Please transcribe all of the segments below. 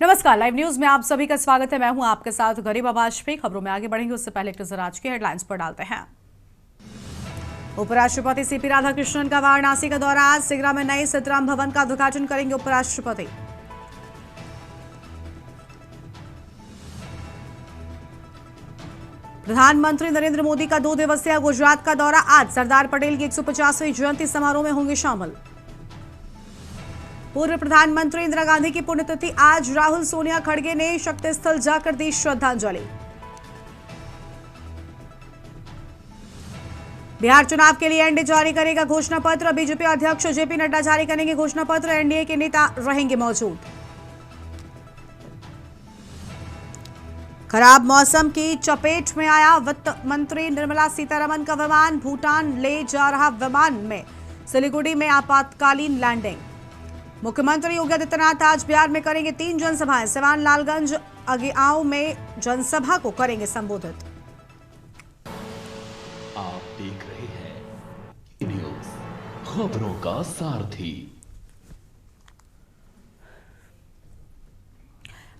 नमस्कार, live news में आप सभी का स्वागत है। मैं हूं आपके साथ गरीबा वाजपेयी। खबरों में आगे बढ़ेंगे उससे पहले एक नजर आज की हेडलाइंस पर डालते हैं। उपराष्ट्रपति सीपी राधाकृष्णन का वाराणसी का दौरा। आज सिगरा में नए सीताराम भवन का उद्घाटन करेंगे उपराष्ट्रपति। प्रधानमंत्री नरेंद्र मोदी का 2 दिवसीय गुजरात का दौरा। आज सरदार पटेल की 150वीं जयंती समारोह में होंगे शामिल। पूर्व प्रधानमंत्री इंदिरा गांधी की पुण्यतिथि आज। राहुल सोनिया खड़गे ने शक्ति स्थल जाकर दी श्रद्धांजलि। बिहार चुनाव के लिए एनडीए जारी करेगा घोषणा पत्र। बीजेपी अध्यक्ष जेपी नड्डा जारी करेंगे घोषणा पत्र। एनडीए के नेता रहेंगे मौजूद। खराब मौसम की चपेट में आया वित्त मंत्री निर्मला सीतारमण का विमान। भूटान ले जा रहा विमान में सिलीगुड़ी में आपातकालीन लैंडिंग। मुख्यमंत्री योगी आदित्यनाथ आज बिहार में करेंगे 3 जनसभाएं। सिवान, लालगंज, अगिआंव में जनसभा को करेंगे संबोधित। आप देख रहे हैं न्यूज, खबरों का सारथी।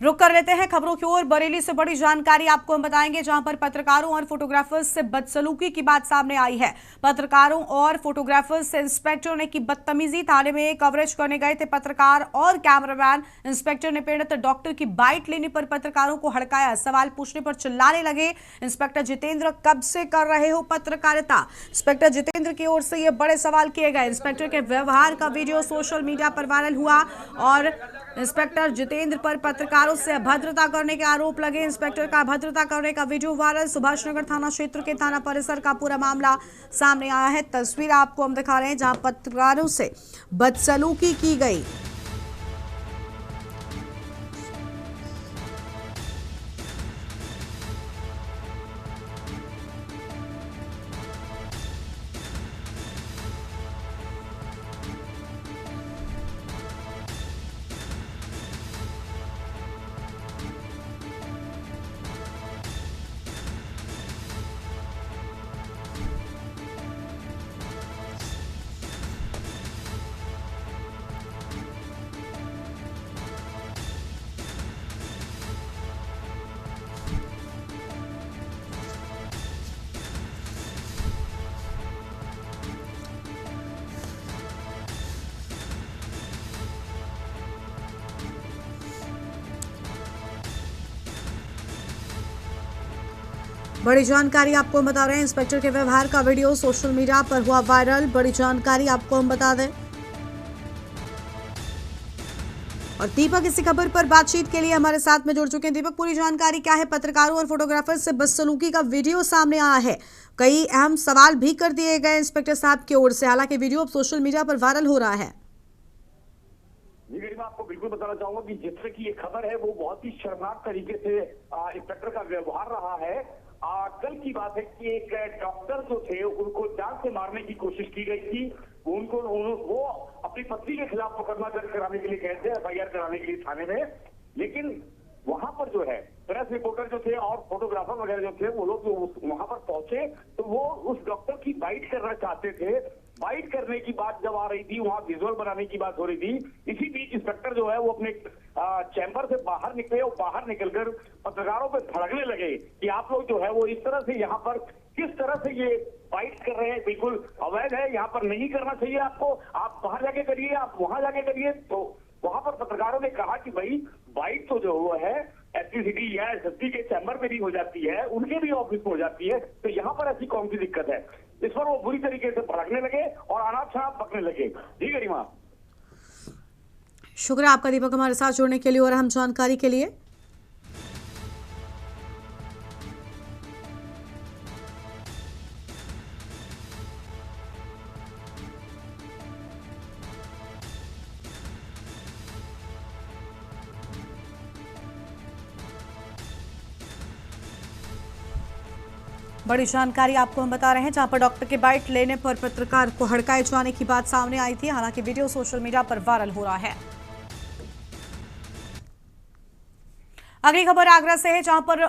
रुक कर लेते हैं खबरों की ओर। बरेली से बड़ी जानकारी आपको हम बताएंगे, जहां पर पत्रकारों और फोटोग्राफर्स से बदसलूकी की बात सामने आई है। पत्रकारों और फोटोग्राफर्स से इंस्पेक्टर ने की बदतमीजी। थाने में कवरेज करने गए थे पत्रकार और कैमरामैन। इंस्पेक्टर ने पीड़ित डॉक्टर की बाइट लेने पर पत्रकारों को हड़काया। सवाल पूछने पर चिल्लाने लगे। इंस्पेक्टर जितेंद्र, कब से कर रहे हो पत्रकारिता? इंस्पेक्टर जितेंद्र की ओर से ये बड़े सवाल किए गए। इंस्पेक्टर के व्यवहार का वीडियो सोशल मीडिया पर वायरल हुआ और इंस्पेक्टर जितेंद्र पर पत्रकारों से अभद्रता करने के आरोप लगे। इंस्पेक्टर का अभद्रता करने का वीडियो वायरल। सुभाष नगर थाना क्षेत्र के थाना परिसर का पूरा मामला सामने आया है। तस्वीर आपको हम दिखा रहे हैं जहां पत्रकारों से बदसलूकी की गई। बड़ी जानकारी आपको हम बता रहे हैं। इंस्पेक्टर के व्यवहार का वीडियो सोशल मीडिया पर हुआ वायरल। बड़ी जानकारी आपको हम बता दें। और दीपक इसी खबर पर बातचीत के लिए हमारे साथ में जुड़ चुके हैं। दीपक, पूरी जानकारी क्या है? पत्रकारों और फोटोग्राफर से बदसलूकी का वीडियो सामने आया है। कई अहम सवाल भी कर दिए गए इंस्पेक्टर साहब की ओर से। हालांकि वीडियो अब सोशल मीडिया पर वायरल हो रहा है। जी मैं आपको बिल्कुल बताना चाहूंगा कि जिस तरह की ये खबर है वो बहुत ही शर्मनाक तरीके से इंस्पेक्टर का व्यवहार रहा है। कल की बात है कि एक डॉक्टर जो थे उनको जान से मारने की कोशिश की गई थी। वो अपनी पत्नी के खिलाफ मुकदमा दर्ज कराने के लिए गए थे, एफआईआर कराने के लिए थाने में। लेकिन वहां पर जो है प्रेस रिपोर्टर जो थे और फोटोग्राफर वगैरह जो थे वो लोग वहां पर पहुंचे तो वो उस डॉक्टर की बाइट करना चाहते थे। बाइट करने की बात जब आ रही थी, वहां विजुअल बनाने की बात हो रही थी। इसी बीच इंस्पेक्टर जो है वो अपने चैम्बर से बाहर निकले और बाहर निकलकर पत्रकारों पर भड़कने लगे कि आप लोग जो है वो इस तरह से यहाँ पर किस तरह से ये बाइट कर रहे हैं, बिल्कुल अवैध है, यहाँ पर नहीं करना चाहिए आपको, आप बाहर जाके करिए, आप वहां जाके करिए। तो वहां पर पत्रकारों ने कहा कि भाई बाइट तो जो हुआ है एसपी या एसएसपी के चैम्बर में भी हो जाती है, उनके भी ऑफिस में हो जाती है, तो यहाँ पर ऐसी कौन सी दिक्कत है? इस पर वो बुरी तरीके से भड़कने लगे और अनाप शनाप बकने लगे। जी गरिमा। शुक्रिया आपका दीपक हमारे साथ जुड़ने के लिए और अहम जानकारी के लिए। बड़ी जानकारी आपको हम बता रहे हैं, जहां पर डॉक्टर के बाइट लेने पर पत्रकार को हड़काए जाने की बात सामने आई थी। हालांकि वीडियो सोशल मीडिया पर वायरल हो रहा है। अगली खबर आगरा से है, जहां पर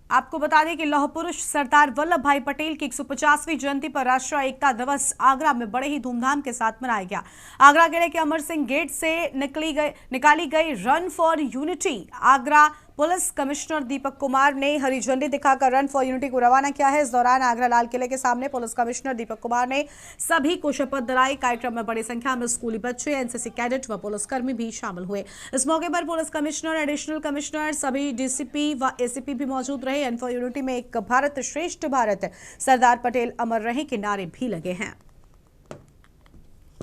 आपको बता दें कि लौह पुरुष सरदार वल्लभ भाई पटेल की 150वीं जयंती पर राष्ट्रीय एकता दिवस आगरा में बड़े ही धूमधाम के साथ मनाया गया। आगरा किले के अमर सिंह गेट से निकाली गई run for unity Agra police commissioner Deepak Kumar ने हरी झंडी दिखाकर रन फॉर यूनिटी को रवाना किया है। इस दौरान आगरा लाल किले के सामने पुलिस कमिश्नर दीपक कुमार ने सभी को शपथ दिलाई। कार्यक्रम में बड़ी संख्या में स्कूली बच्चे, एनसीसी कैडेट व पुलिसकर्मी भी शामिल हुए। इस मौके पर पुलिस कमिश्नर, एडिशनल कमिश्नर, सभी डीसीपी व एसीपी भी मौजूद रहे। रन फॉर यूनिटी में एक भारत श्रेष्ठ भारत, सरदार पटेल अमर रहे के नारे भी लगे हैं।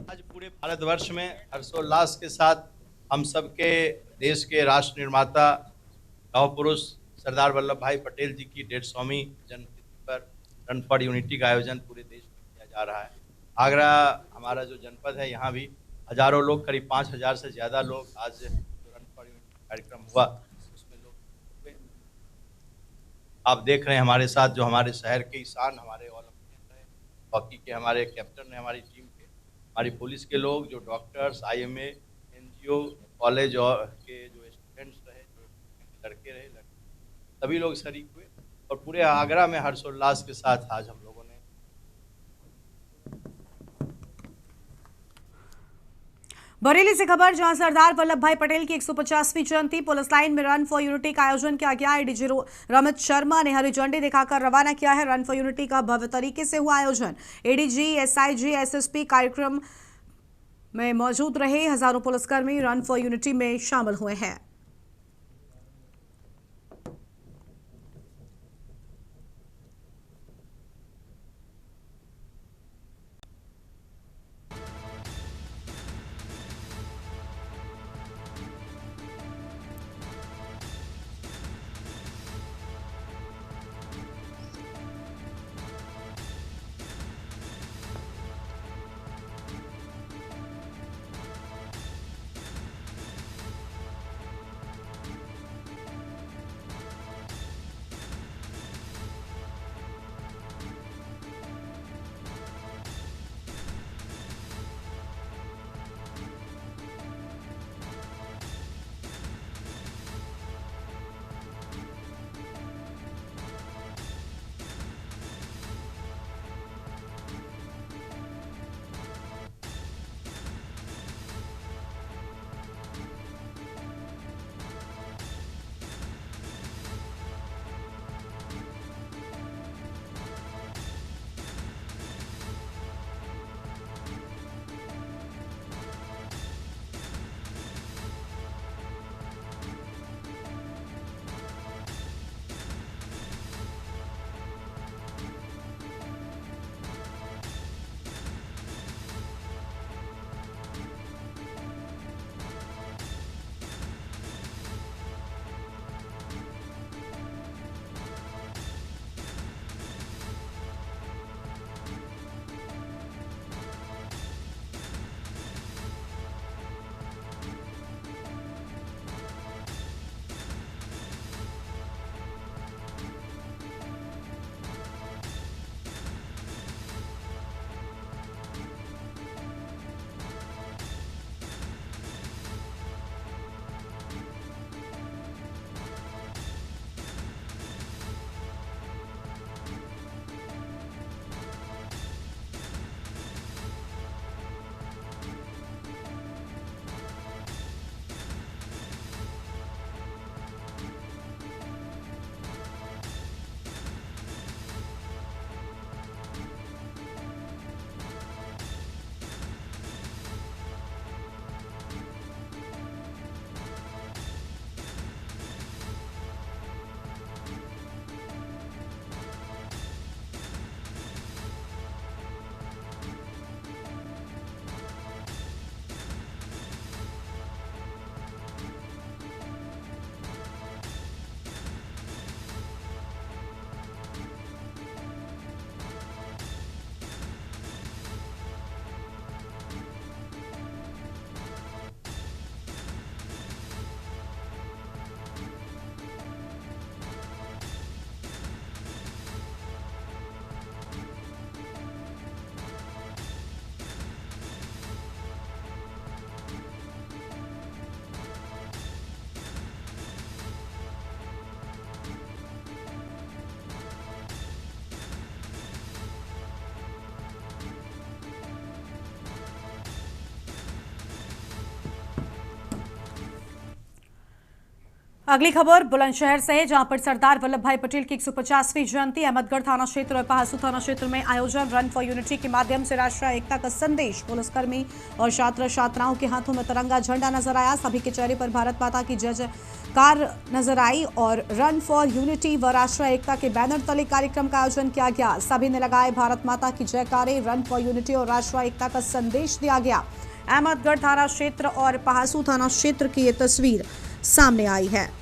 आज पूरे भारतवर्ष में हर्षोल्लास के साथ हम सबके देश के राष्ट्र निर्माता लौह पुरुष सरदार वल्लभ भाई पटेल जी की 150वीं जन्मतिथि पर रन फॉर यूनिटी का आयोजन पूरे देश में किया जा रहा है। आगरा हमारा जो जनपद है, यहाँ भी हजारों लोग, करीब 5000 से ज़्यादा लोग आज जो रन फॉर यूनिटी कार्यक्रम हुआ उसमें लोग हुए। आप देख रहे हैं हमारे साथ जो हमारे शहर के ईशान, हमारे ओलंपियन रहे, हॉकी के हमारे कैप्टन हैं, हमारी टीम के, हमारी पुलिस के लोग, जो डॉक्टर्स, IMA, NGO, कॉलेज और के जो स्टूडेंट्स रहे, जो लड़के रहे, सभी लोग शरीक हुए और पूरे आगरा में हर्षोल्लास के साथ आज हम लोगों ने। बरेली से खबर, जहां सरदार वल्लभ भाई पटेल की 150वीं जयंती पुलिस लाइन में रन फॉर यूनिटी का आयोजन किया गया। एडीजी रमित शर्मा ने हरी झंडी दिखाकर रवाना किया है। रन फॉर यूनिटी का भव्य तरीके से हुआ आयोजन। एडीजी, SIG, SSP कार्यक्रम में मौजूद रहे। हजारों पुलिसकर्मी रन फॉर यूनिटी में शामिल हुए हैं। अगली खबर बुलंदशहर से है, जहां पर सरदार वल्लभ भाई पटेल की 150वीं जयंती अहमदगढ़ थाना क्षेत्र और पहासू थाना क्षेत्र में आयोजन। रन फॉर यूनिटी के माध्यम से राष्ट्रीय एकता का संदेश। पुलिसकर्मी और छात्र छात्राओं के हाथों में तिरंगा झंडा नजर आया। सभी के चेहरे पर भारत माता की जय जयकार नजर आई और रन फॉर यूनिटी व राष्ट्रीय एकता के बैनर तले कार्यक्रम का आयोजन किया गया। सभी ने लगाए भारत माता की जयकारे। रन फॉर यूनिटी और राष्ट्रीय एकता का संदेश दिया गया। अहमदगढ़ थाना क्षेत्र और पहासू थाना क्षेत्र की ये तस्वीर सामने आई है।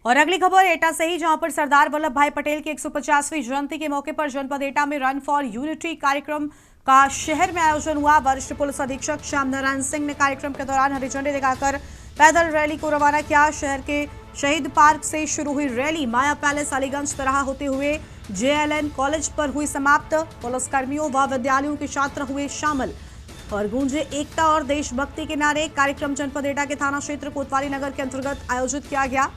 और अगली खबर एटा से ही, जहां पर सरदार वल्लभ भाई पटेल की 150वीं जयंती के मौके पर जनपद एटा में रन फॉर यूनिटी कार्यक्रम का शहर में आयोजन हुआ। वरिष्ठ पुलिस अधीक्षक श्याम नारायण सिंह ने कार्यक्रम के दौरान हरी झंडी दिखाकर पैदल रैली को रवाना किया। शहर के शहीद पार्क से शुरू हुई रैली माया पैलेस अलीगंज तरह होते हुए JLN कॉलेज पर हुई समाप्त। पुलिसकर्मियों व विद्यालयों के छात्र हुए शामिल और गूंजे एकता और देशभक्ति के नारे। कार्यक्रम जनपद एटा के थाना क्षेत्र कोतवाली नगर के अंतर्गत आयोजित किया गया।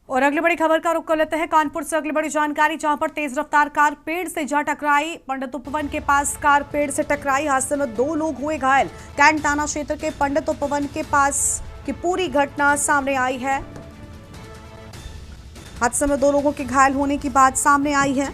और अगली बड़ी खबर का रुख कर लेते हैं कानपुर से। अगली बड़ी जानकारी, जहां पर तेज रफ्तार कार पेड़ से जा टकराई। पंडित उपवन के पास कार पेड़ से टकराई। हादसे में 2 लोग हुए घायल। कैंट थाना क्षेत्र के पंडित उपवन के पास की पूरी घटना सामने आई है। हादसे में 2 लोगों के घायल होने की बात सामने आई है।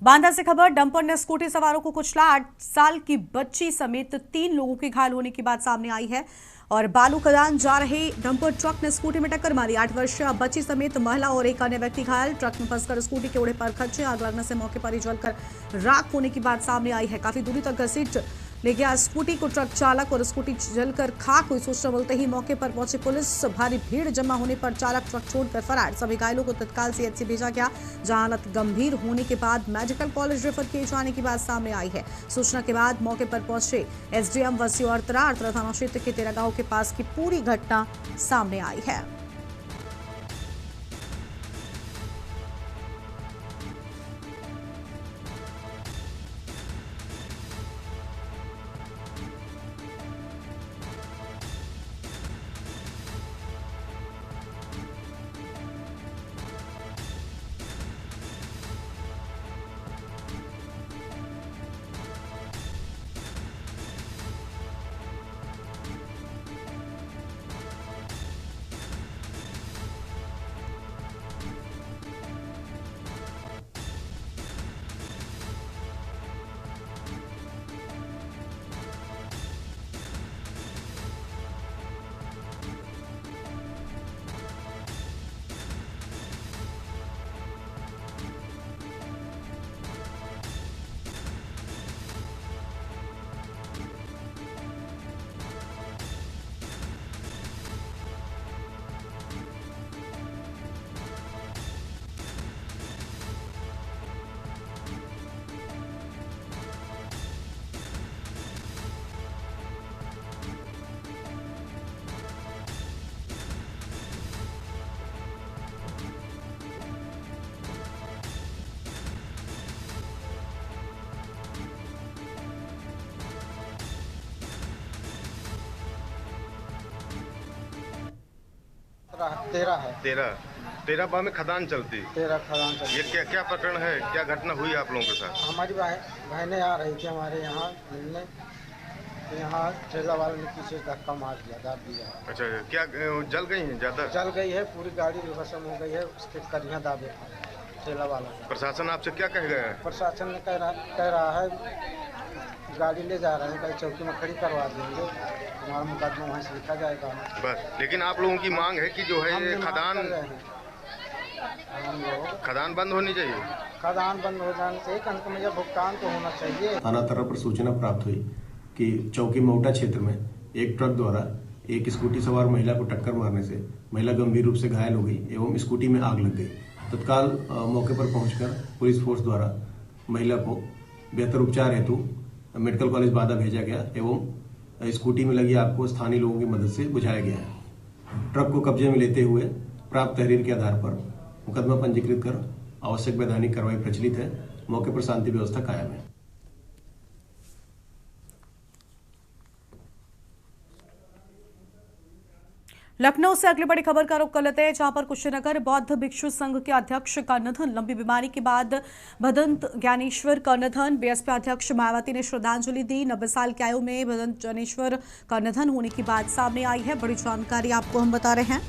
बांदा से खबर, डंपर ने स्कूटी सवारों को कुचला। 8 साल की बच्ची समेत 3 लोगों के घायल होने की बात सामने आई है। और बालू खदान जा रहे डंपर ट्रक ने स्कूटी में टक्कर मारी। 8 वर्षीय बच्ची समेत महिला और एक अन्य व्यक्ति घायल। ट्रक में फंसकर स्कूटी के उड़े पर खर्चे, आग लगने से मौके पर ही जलकर राख होने की बात सामने आई है। काफी दूरी तक घसीट ले गया स्कूटी को ट्रक चालक और स्कूटी जलकर खाक हुई। सूचना मिलते ही मौके पर पहुंची पुलिस। भारी भीड़ जमा होने पर चालक ट्रक छोड़कर फरार। सभी घायलों को तत्काल सीएचसी भेजा गया, जहां हालत गंभीर होने के बाद मेडिकल कॉलेज रेफर किए जाने की बात सामने आई है। सूचना के बाद मौके पर पहुंचे एसडीएम वसी अर्थरा थाना क्षेत्र के तेरा गांव के पास की पूरी घटना सामने आई है। तेरह है। तेरह बार में खदान चलती। 13 खदान चलती। ये क्या प्रकरण है, क्या घटना हुई आप लोगों के साथ? हमारी बहनें आ रही थी हमारे यहाँ मिलने, यहाँ ठेला वाले ने पीछे धक्का मार दिया, दाब दिया। अच्छा, क्या जल गई हैं ज्यादा? जल गई है, पूरी गाड़ी भस्म हो गई है, उसके करियाँ दाबे ठेला वाला। प्रशासन आपसे क्या कह गया है? प्रशासन ने कह रहा है गाड़ी ले जा रहे हैं, कल चौकी में खड़ी करवा देंगे, हमारा मुकदमा वहाँ से लिखा जाएगा बस। लेकिन आप लोगों की मांग है कि जो है ये खदान बंद होनी चाहिए। खदान बंद हो जाने से कम से कम भुगतान तो होना चाहिए। थाना तरफ पर सूचना प्राप्त हुई कि चौकी मोटा क्षेत्र में एक ट्रक द्वारा एक स्कूटी सवार महिला को टक्कर मारने से महिला गंभीर रूप से घायल हो गई एवं स्कूटी में आग लग गई। तत्काल मौके पर पहुंचकर पुलिस फोर्स द्वारा महिला को बेहतर उपचार हेतु मेडिकल कॉलेज बांदा भेजा गया एवं स्कूटी में लगी आग को स्थानीय लोगों की मदद से बुझाया गया है। ट्रक को कब्जे में लेते हुए प्राप्त तहरीर के आधार पर मुकदमा पंजीकृत कर आवश्यक वैधानिक कार्रवाई प्रचलित है। मौके पर शांति व्यवस्था कायम है। लखनऊ से अगली बड़ी खबर का रुख कर लेते हैं, जहां पर कुशीनगर बौद्ध भिक्षु संघ के अध्यक्ष का निधन। लंबी बीमारी के बाद भदंत ज्ञानेश्वर का निधन। बीएसपी अध्यक्ष मायावती ने श्रद्धांजलि दी। 90 साल की आयु में भदंत ज्ञानेश्वर का निधन होने की बात सामने आई है। बड़ी जानकारी आपको हम बता रहे हैं।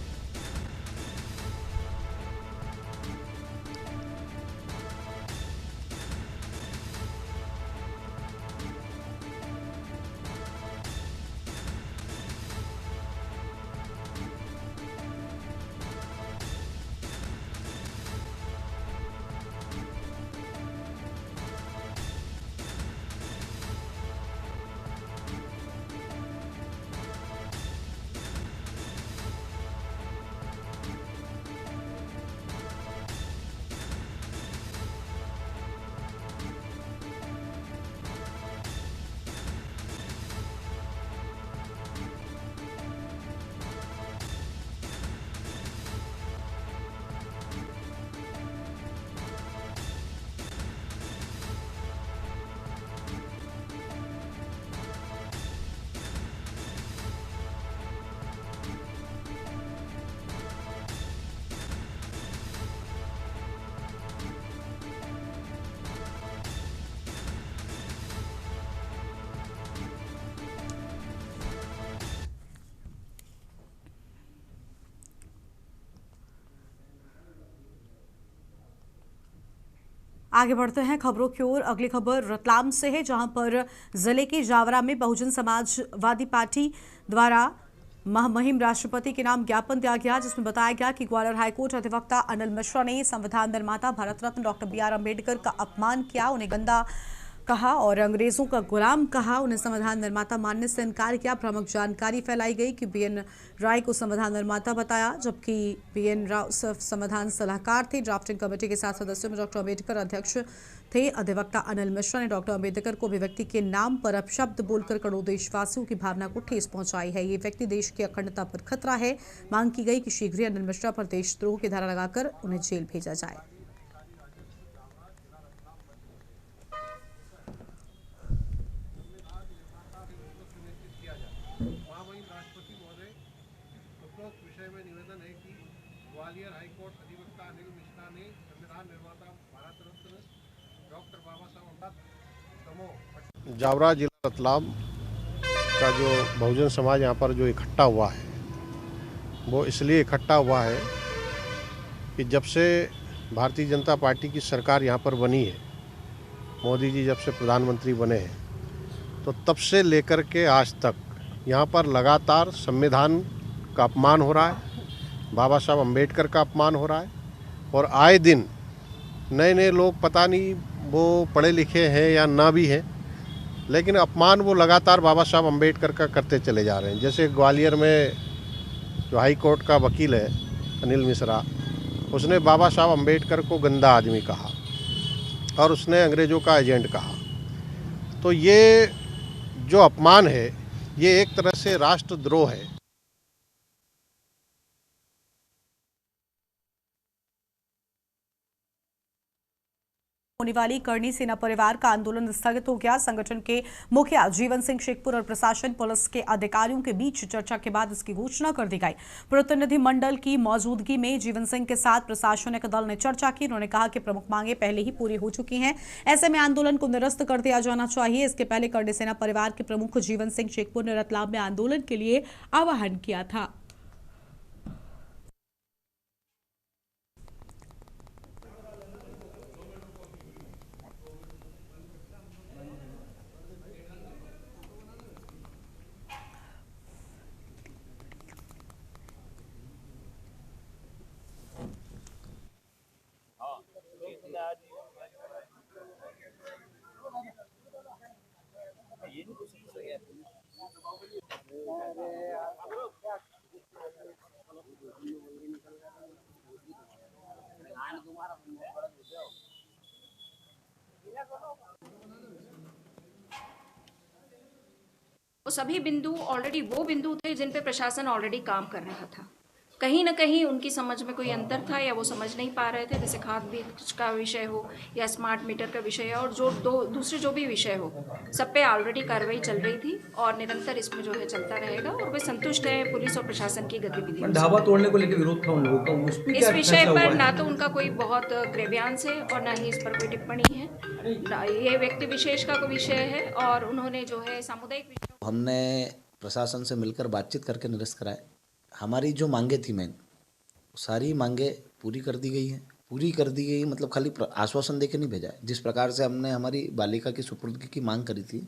आगे बढ़ते हैं खबरों की ओर। अगली खबर रतलाम से है, जहां पर जिले के जावरा में बहुजन समाजवादी पार्टी द्वारा मुहिम राष्ट्रपति के नाम ज्ञापन दिया गया, जिसमें बताया गया कि ग्वालियर हाईकोर्ट अधिवक्ता अनिल मिश्रा ने संविधान निर्माता भारत रत्न डॉक्टर BR अम्बेडकर का अपमान किया, उन्हें गंदा कहा और अंग्रेजों का गुलाम कहा। उन्हें संविधान निर्माता मानने से इनकार किया। प्रमुख जानकारी फैलाई गई कि BN राय को संविधान निर्माता बताया, जबकि BN राव सिर्फ संविधान सलाहकार थे। ड्राफ्टिंग कमेटी के 7 सदस्यों में डॉक्टर अम्बेडकर अध्यक्ष थे। अधिवक्ता अनिल मिश्रा ने डॉक्टर अम्बेडकर को अभिव्यक्ति के नाम पर अपशब्द बोलकर करोड़ों देशवासियों की भावना को ठेस पहुंचाई है। ये व्यक्ति देश की अखंडता पर खतरा है। मांग की गई कि शीघ्र ही अनिल मिश्रा पर देशद्रोह की धारा लगाकर उन्हें जेल भेजा जाए। राष्ट्रपति महोदय, उपरोक्त विषय में निवेदन है कि ग्वालियर हाईकोर्ट अधिवक्ता अनिल मिश्रा ने संविधान निर्माता भारत रत्न डॉक्टर बाबा साहब अम्बेडकर जावरा जिला रतलाम का जो बहुजन समाज यहाँ पर जो इकट्ठा हुआ है, वो इसलिए इकट्ठा हुआ है कि जब से भारतीय जनता पार्टी की सरकार यहाँ पर बनी है, मोदी जी जब से प्रधानमंत्री बने हैं, तो तब से लेकर के आज तक यहाँ पर लगातार संविधान का अपमान हो रहा है, बाबा साहब अम्बेडकर का अपमान हो रहा है और आए दिन नए नए लोग, पता नहीं वो पढ़े लिखे हैं या ना भी हैं, लेकिन अपमान वो लगातार बाबा साहब अम्बेडकर का करते चले जा रहे हैं। जैसे ग्वालियर में जो हाई कोर्ट का वकील है अनिल मिश्रा, उसने बाबा साहब अम्बेडकर को गंदा आदमी कहा और उसने अंग्रेज़ों का एजेंट कहा। तो ये जो अपमान है, ये एक तरह से राष्ट्रद्रोह है। होने वाली करनी सेना परिवार का आंदोलन स्थगित हो गया। संगठन के मुखिया जीवन सिंह शेखपुर और प्रशासन पुलिस के अधिकारियों के बीच चर्चा के बाद इसकी घोषणा कर दी गई। प्रतिनिधि मंडल की मौजूदगी में जीवन सिंह के साथ प्रशासनिक दल ने चर्चा की। उन्होंने कहा कि प्रमुख मांगे पहले ही पूरी हो चुकी हैं, ऐसे में आंदोलन को निरस्त कर दिया जाना चाहिए। इसके पहले करनी सेना परिवार के प्रमुख जीवन सिंह शेखपुर ने रतलाम में आंदोलन के लिए आह्वान किया था। वो सभी बिंदु ऑलरेडी वो बिंदु थे जिन पे प्रशासन ऑलरेडी काम कर रहा था। कहीं ना कहीं उनकी समझ में कोई अंतर था या वो समझ नहीं पा रहे थे, जैसे खाद बीज का विषय हो या स्मार्ट मीटर का विषय है और जो दूसरे जो भी विषय हो, सब पे ऑलरेडी कार्रवाई चल रही थी और निरंतर इसमें जो है चलता रहेगा और वे संतुष्ट है पुलिस और प्रशासन की गतिविधियों। ढाबा तोड़ने को लेकर विरोध था उन लोगों का, उस पे इस विषय पर ना तो उनका कोई बहुत ग्रेव्यांश है और ना ही इस पर कोई टिप्पणी है। ये व्यक्ति विशेष का कोई विषय है और उन्होंने जो है सामुदायिक, हमने प्रशासन से मिलकर बातचीत करके निरस्त कराए। हमारी जो मांगे थी मेन, सारी मांगे पूरी कर दी गई हैं। पूरी कर दी गई मतलब खाली आश्वासन देके नहीं भेजा है। जिस प्रकार से हमने हमारी बालिका की सुपुर्दगी की मांग करी थी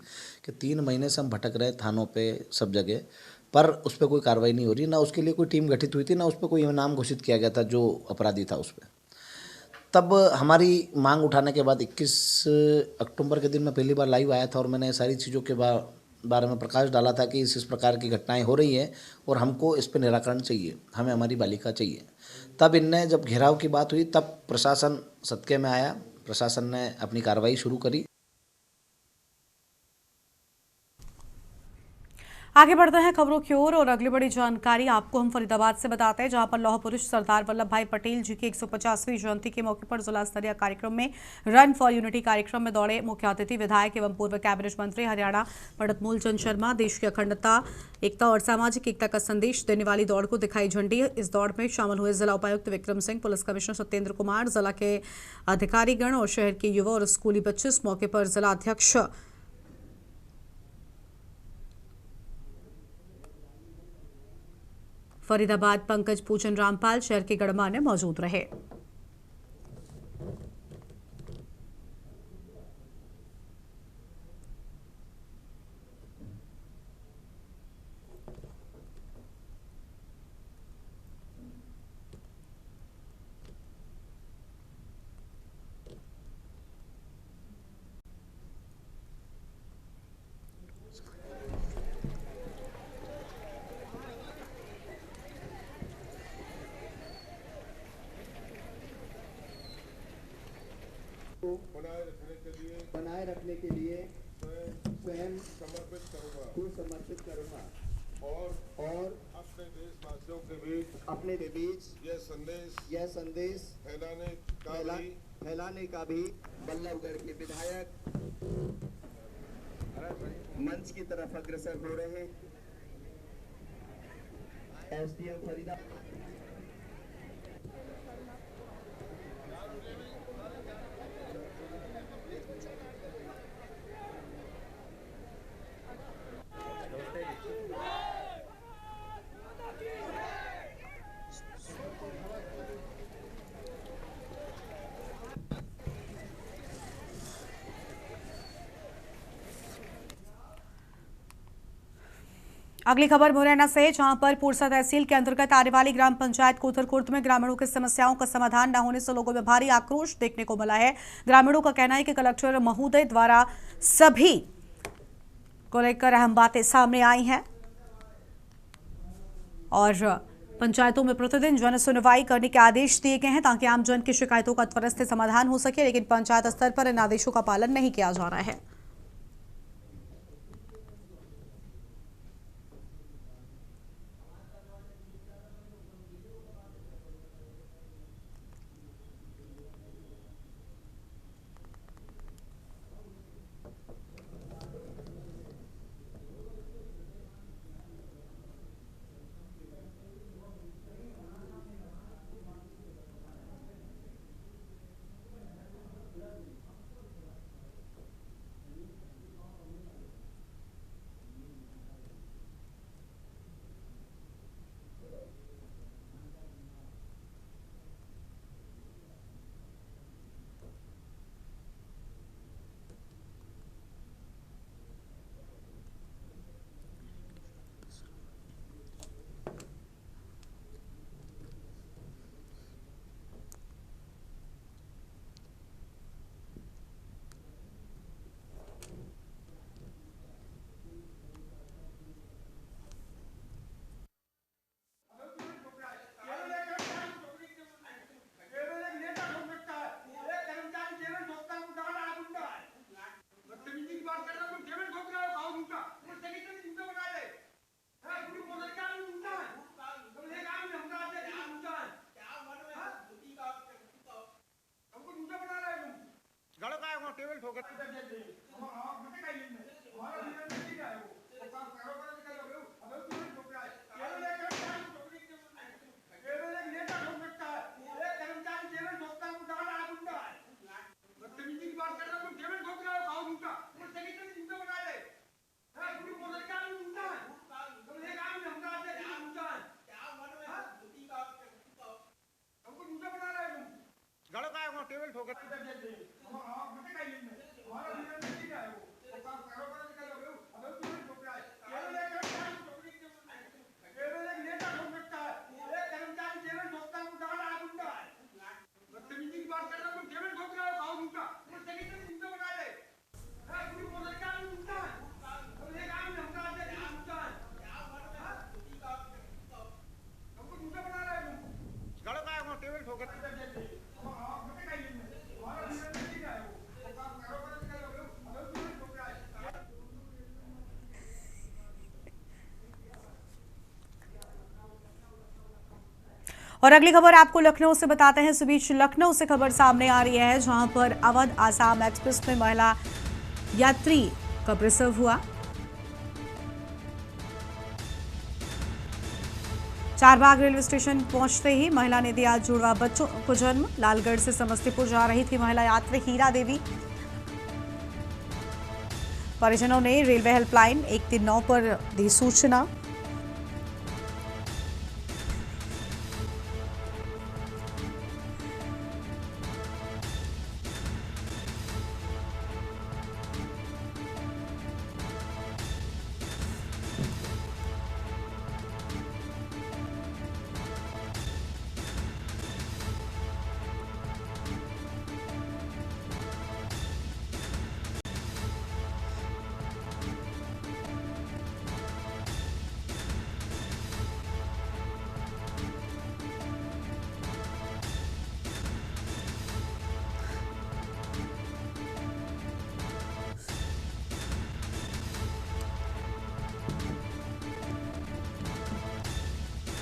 कि 3 महीने से हम भटक रहे थानों पे सब जगह, पर उस पर कोई कार्रवाई नहीं हो रही, ना उसके लिए कोई टीम गठित हुई थी, ना उस पर कोई नाम घोषित किया गया था जो अपराधी था उस पर। तब हमारी मांग उठाने के बाद 21 अक्टूबर के दिन मैं पहली बार लाइव आया था और मैंने सारी चीज़ों के बारे में प्रकाश डाला था कि इस प्रकार की घटनाएं हो रही हैं और हमको इस पर निराकरण चाहिए, हमें हमारी बालिका चाहिए। तब इनने जब घेराव की बात हुई तब प्रशासन सदके में आया, प्रशासन ने अपनी कार्रवाई शुरू करी। आगे बढ़ते हैं खबरों की ओर और अगली बड़ी जानकारी आपको हम फरीदाबाद से बताते हैं, जहां पर लौह पुरुष सरदार वल्लभ भाई पटेल जी की 150वीं जयंती के मौके पर जिला स्तरीय कार्यक्रम में रन फॉर यूनिटी कार्यक्रम में दौड़े मुख्य अतिथि विधायक एवं पूर्व कैबिनेट मंत्री हरियाणा पंडित मूलचंद शर्मा। देश की अखंडता, एकता और सामाजिक एकता का संदेश देने वाली दौड़ को दिखाई झंडी। इस दौड़ में शामिल हुए जिला उपायुक्त विक्रम सिंह, पुलिस कमिश्नर सत्येंद्र कुमार, जिला के अधिकारीगण और शहर के युवा और स्कूली बच्चे। इस मौके पर जिला अध्यक्ष फरीदाबाद पंकज पूजन रामपाल, शहर के गणमान्य मौजूद रहे। बनाए रखने के लिए स्वयं समर्पित करूँगा और अपने बीच यह संदेश फैलाने का भी बल्लभगढ़ के विधायक मंच की तरफ अग्रसर हो रहे हैं। एसडीएम फरीदाबाद। अगली खबर मुरैना से, जहां पर पुरसा तहसील के अंतर्गत आने वाली ग्राम पंचायत कोथरकुर्द में ग्रामीणों की समस्याओं का समाधान न होने से लोगों में भारी आक्रोश देखने को मिला है। ग्रामीणों का कहना है कि कलेक्टर महोदय द्वारा सभी को लेकर अहम बातें सामने आई हैं और पंचायतों में प्रतिदिन जन सुनवाई करने के आदेश दिए गए हैं ताकि आमजन की शिकायतों का त्वरित से समाधान हो सके, लेकिन पंचायत स्तर पर इन आदेशों का पालन नहीं किया जा रहा है। और अगली खबर आपको लखनऊ से बताते हैं। इस बीच लखनऊ से खबर सामने आ रही है, जहां पर अवध आसाम एक्सप्रेस में महिला यात्री का प्रसव हुआ। चारबाग रेलवे स्टेशन पहुंचते ही महिला ने दिया जुड़वा बच्चों को जन्म। लालगढ़ से समस्तीपुर जा रही थी महिला यात्री हीरा देवी। परिजनों ने रेलवे हेल्पलाइन 139 पर दी सूचना।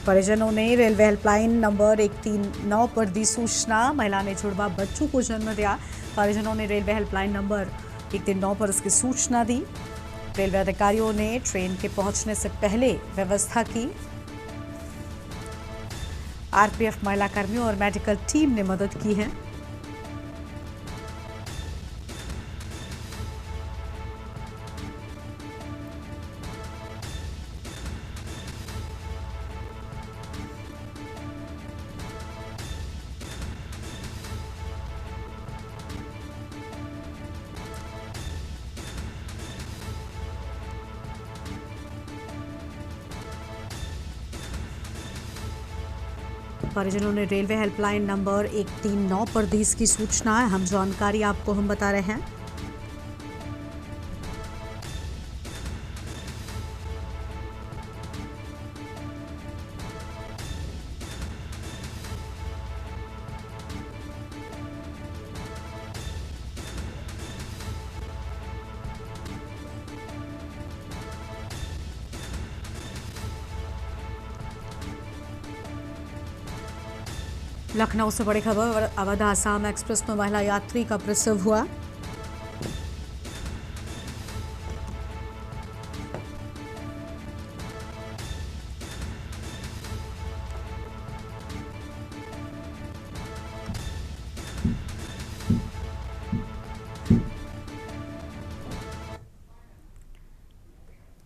परिजनों ने रेलवे हेल्पलाइन नंबर 139 पर दी सूचना। महिला ने जुड़वा बच्चों को जन्म दिया। परिजनों ने रेलवे हेल्पलाइन नंबर 139 पर इसकी सूचना दी। रेलवे अधिकारियों ने ट्रेन के पहुंचने से पहले व्यवस्था की। आरपीएफ महिला कर्मियों और मेडिकल टीम ने मदद की है। परिजनों ने रेलवे हेल्पलाइन नंबर 139 पर दी इसकी सूचना। हम जानकारी आपको हम बता रहे हैं। लखनऊ से बड़ी खबर, अवध आसाम एक्सप्रेस में महिला यात्री का प्रसव हुआ।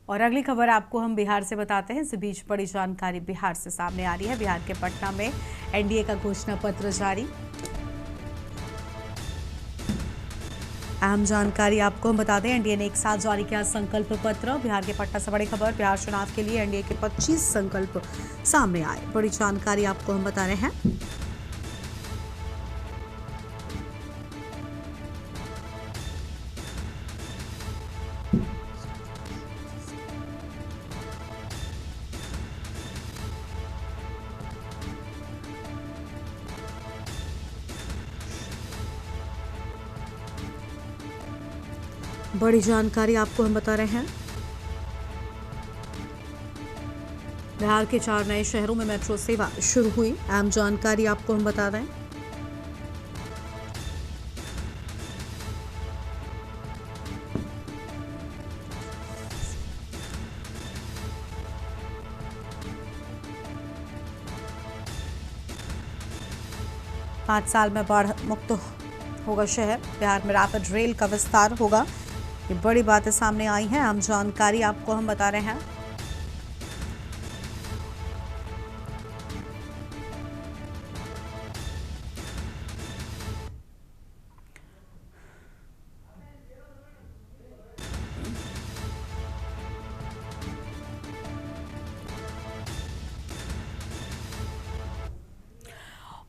और अगली खबर आपको हम बिहार से बताते हैं। इस बीच बड़ी जानकारी बिहार से सामने आ रही है। बिहार के पटना में एनडीए का घोषणा पत्र जारी। अहम जानकारी आपको हम बता दें, एनडीए ने एक साथ जारी किया संकल्प पत्र। बिहार के पटना से बड़ी खबर, बिहार चुनाव के लिए एनडीए के 25 संकल्प सामने आए। बड़ी जानकारी आपको हम बता रहे हैं। बड़ी जानकारी आपको हम बता रहे हैं। बिहार के 4 नए शहरों में मेट्रो सेवा शुरू हुई। अहम जानकारी आपको हम बता दें। पाँच साल में बाढ़ मुक्त होगा शहर। बिहार में रैपिड रेल का विस्तार होगा। ये बड़ी बातें सामने आई हैं। हम जानकारी आपको हम बता रहे हैं।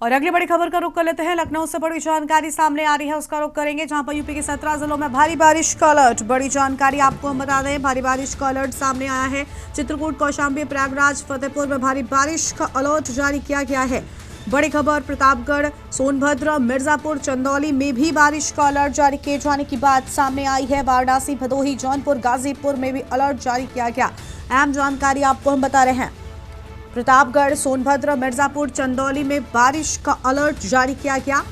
और अगली बड़ी खबर का रुख कर लेते हैं। लखनऊ से बड़ी जानकारी सामने आ रही है, उसका रुख करेंगे, जहां पर यूपी के 17 जिलों में भारी बारिश का अलर्ट। बड़ी जानकारी आपको हम बता दें, भारी बारिश का अलर्ट सामने आया है। चित्रकूट, कौशाम्बी, प्रयागराज, फतेहपुर में भारी बारिश का अलर्ट जारी किया गया है। बड़ी खबर, प्रतापगढ़, सोनभद्र, मिर्जापुर, चंदौली में भी बारिश का अलर्ट जारी किए जाने की बात सामने आई है। वाराणसी, भदोही, जौनपुर, गाजीपुर में भी अलर्ट जारी किया गया। अहम जानकारी आपको हम बता रहे हैं। प्रतापगढ़, सोनभद्र, मिर्जापुर, चंदौली में बारिश का अलर्ट जारी किया गया।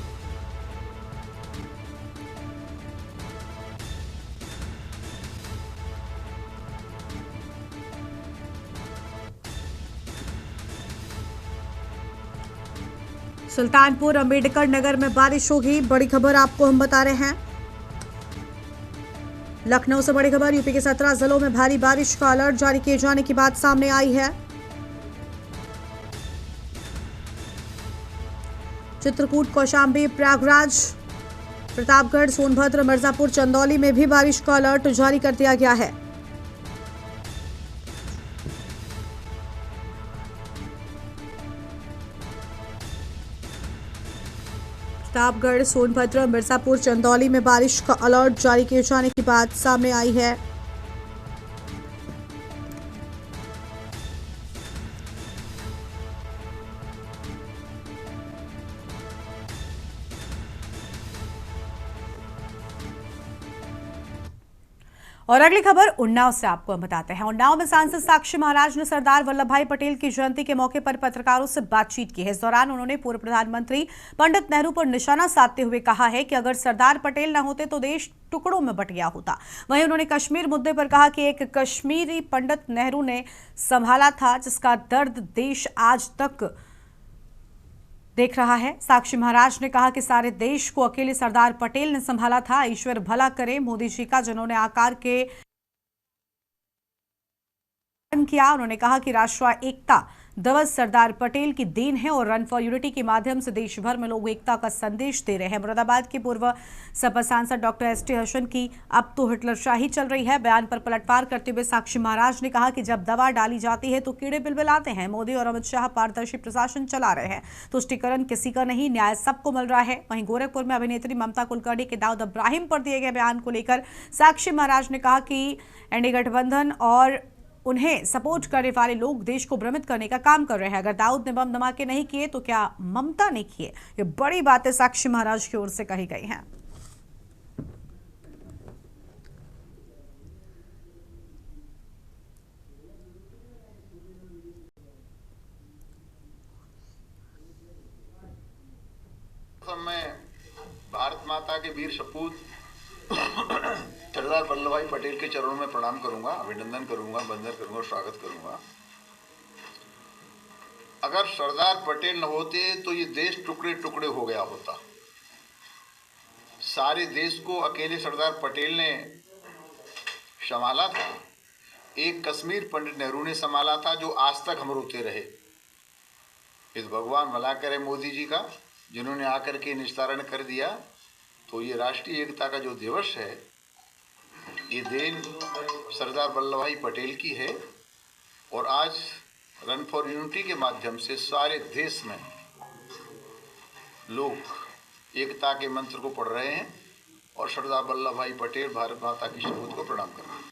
सुल्तानपुर, अंबेडकर नगर में बारिश होगी। बड़ी खबर आपको हम बता रहे हैं। लखनऊ से बड़ी खबर, यूपी के 17 जिलों में भारी बारिश का अलर्ट जारी किए जाने की बात सामने आई है। चित्रकूट, कौशाम्बी, प्रयागराज, प्रतापगढ़, सोनभद्र, मिर्जापुर, चंदौली में भी बारिश का अलर्ट जारी कर दिया गया है। प्रतापगढ़, सोनभद्र, मिर्जापुर, चंदौली में बारिश का अलर्ट जारी किए जाने की बात सामने आई है। और अगली खबर उन्नाव से आपको हम बताते हैं। उन्नाव में सांसद साक्षी महाराज ने सरदार वल्लभ भाई पटेल की जयंती के मौके पर पत्रकारों से बातचीत की है। इस दौरान उन्होंने पूर्व प्रधानमंत्री पंडित नेहरू पर निशाना साधते हुए कहा है कि अगर सरदार पटेल न होते तो देश टुकड़ों में बट गया होता। वहीं उन्होंने कश्मीर मुद्दे पर कहा कि एक कश्मीरी पंडित नेहरू ने संभाला था, जिसका दर्द देश आज तक देख रहा है। साक्षी महाराज ने कहा कि सारे देश को अकेले सरदार पटेल ने संभाला था। ईश्वर भला करे मोदी जी का, जिन्होंने आकार के किया। उन्होंने कहा कि राष्ट्रीय एकता दिवस सरदार पटेल की देन है और रन फॉर यूनिटी के माध्यम से देश भर में लोग एकता का संदेश दे रहे हैं। मुरादाबाद के पूर्व सपा सांसद डॉक्टर एस टी हसन की अब तो हिटलरशाही चल रही है। बयान पर पलटवार करते हुए साक्षी महाराज ने कहा कि जब दवा डाली जाती है तो कीड़े बिलबिलाते हैं। मोदी और अमित शाह पारदर्शी प्रशासन चला रहे हैं, तुष्टिकरण किसी का नहीं, न्याय सबको मिल रहा है। वहीं गोरखपुर में अभिनेत्री ममता कुलकर्णी के दाऊद इब्राहिम पर दिए गए बयान को लेकर साक्षी महाराज ने कहा कि एनडीए गठबंधन और उन्हें सपोर्ट करने वाले लोग देश को भ्रमित करने का काम कर रहे हैं। अगर दाऊद ने बम धमाके नहीं किए तो क्या ममता ने किए? ये बड़ी बातें साक्षी महाराज की ओर से कही गई हैं। मैं भारत माता के वीर सपूत सरदार वल्लभ भाई पटेल के चरणों में प्रणाम करूंगा, अभिनंदन करूंगा, वंदन करूंगा, स्वागत करूंगा। अगर सरदार पटेल न होते तो ये देश टुकड़े टुकड़े हो गया होता। सारे देश को अकेले सरदार पटेल ने संभाला था। एक कश्मीर पंडित नेहरू ने संभाला था, जो आज तक हम रोते रहे। इस भगवान भला करे मोदी जी का, जिन्होंने आकर के निस्तारण कर दिया। तो ये राष्ट्रीय एकता का जो दिवस है, ये देन सरदार वल्लभ भाई पटेल की है। और आज रन फॉर यूनिटी के माध्यम से सारे देश में लोग एकता के मंत्र को पढ़ रहे हैं और सरदार वल्लभ भाई पटेल भारत माता की शपथ को प्रणाम कर रहे हैं।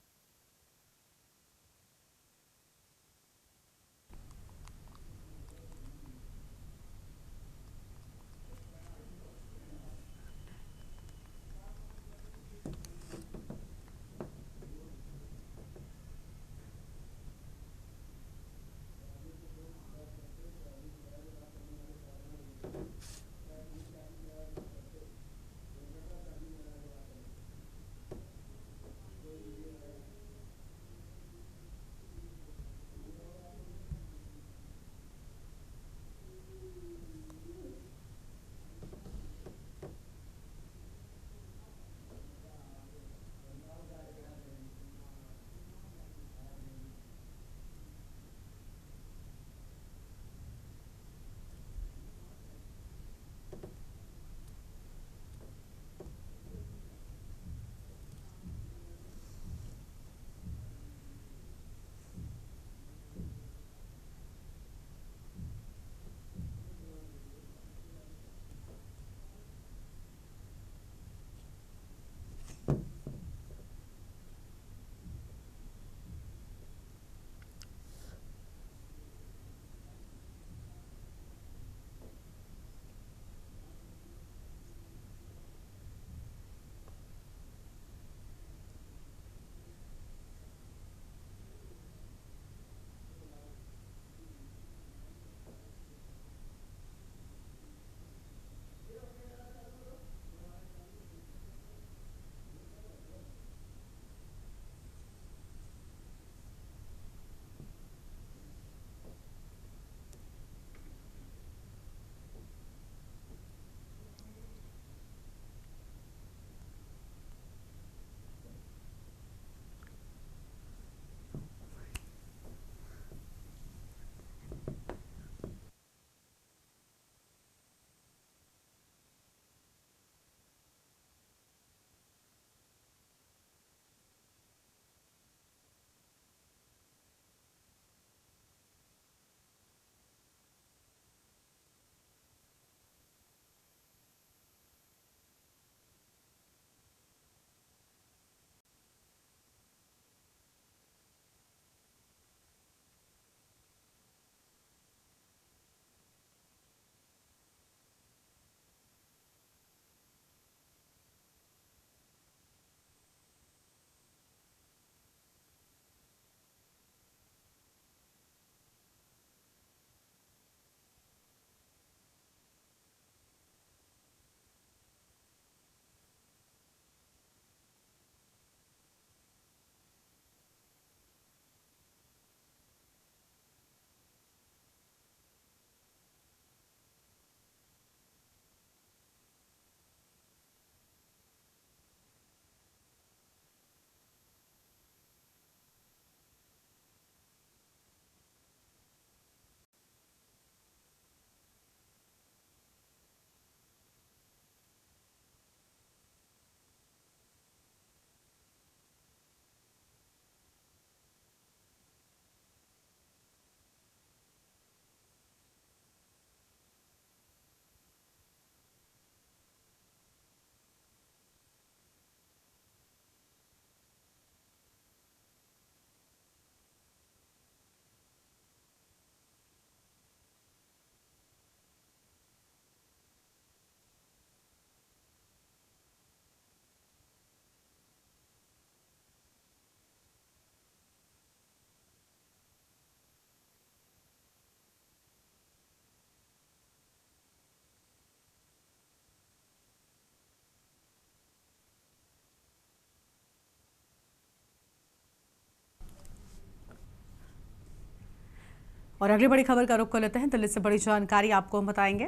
और अगली बड़ी खबर का रुख कर लेते हैं। दिल्ली से बड़ी जानकारी आपको हम बताएंगे।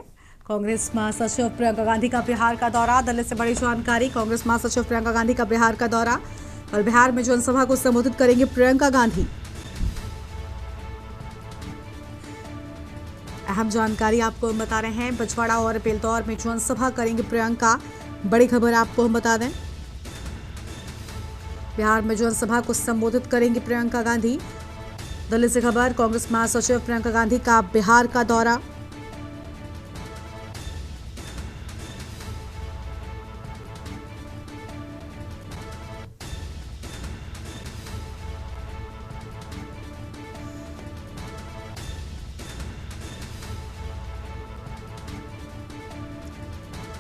कांग्रेस महासचिव प्रियंका गांधी का बिहार का दौरा। दिल्ली से बड़ी जानकारी। कांग्रेस महासचिव प्रियंका गांधी का बिहार का दौरा और बिहार में जनसभा को संबोधित करेंगे प्रियंका गांधी। अहम जानकारी आपको हम बता रहे हैं। बछवाड़ा और बेलदौर में जनसभा करेंगे प्रियंका। बड़ी खबर आपको हम बता दें, बिहार में जनसभा को संबोधित करेंगे प्रियंका गांधी। दिल्ली से खबर। कांग्रेस महासचिव प्रियंका गांधी का बिहार का दौरा।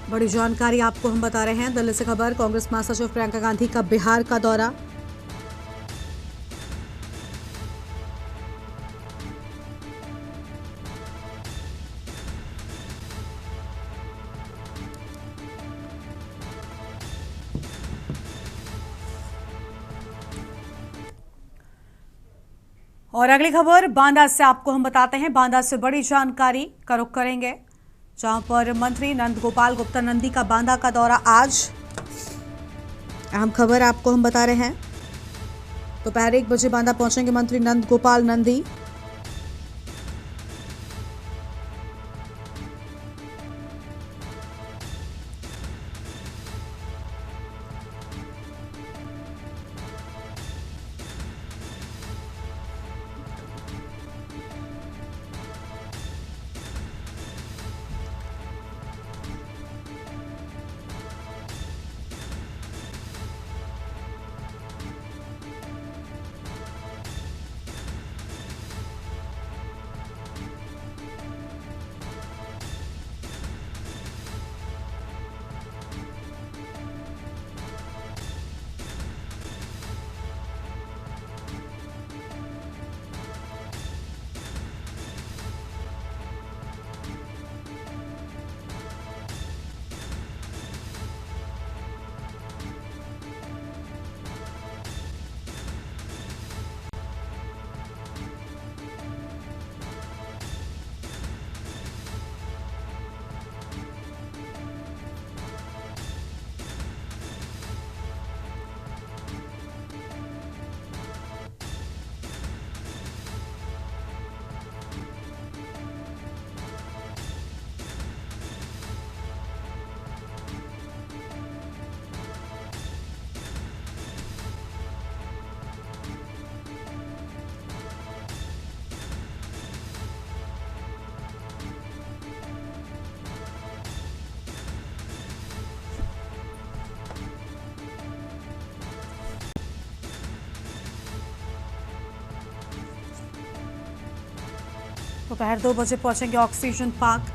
बड़ी जानकारी आपको हम बता रहे हैं। दिल्ली से खबर। कांग्रेस महासचिव प्रियंका गांधी का बिहार का दौरा। और अगली खबर बांदा से आपको हम बताते हैं। बांदा से बड़ी जानकारी का रुख करेंगे, जहां पर मंत्री नंद गोपाल गुप्ता नंदी का बांदा का दौरा आज। अहम खबर आपको हम बता रहे हैं। दोपहर 1 बजे बांदा पहुंचेंगे मंत्री नंद गोपाल नंदी। दोपहर 2 बजे पहुंचेंगे ऑक्सीजन पार्क।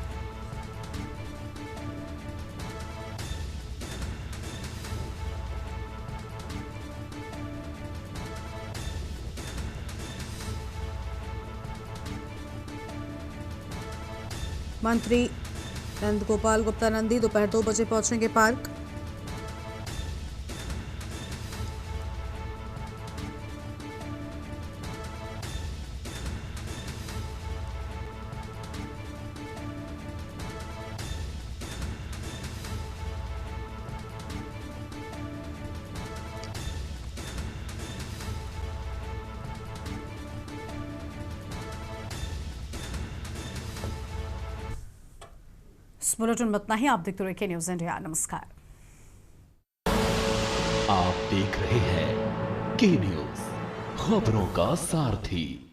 मंत्री नंद गोपाल गुप्ता नंदी दोपहर 2 बजे पहुंचेंगे पार्क। बुलेटिन में इतना ही। आप देखते रहिए न्यूज़ इंडिया। नमस्कार। आप देख रहे हैं के न्यूज़, खबरों का सारथी।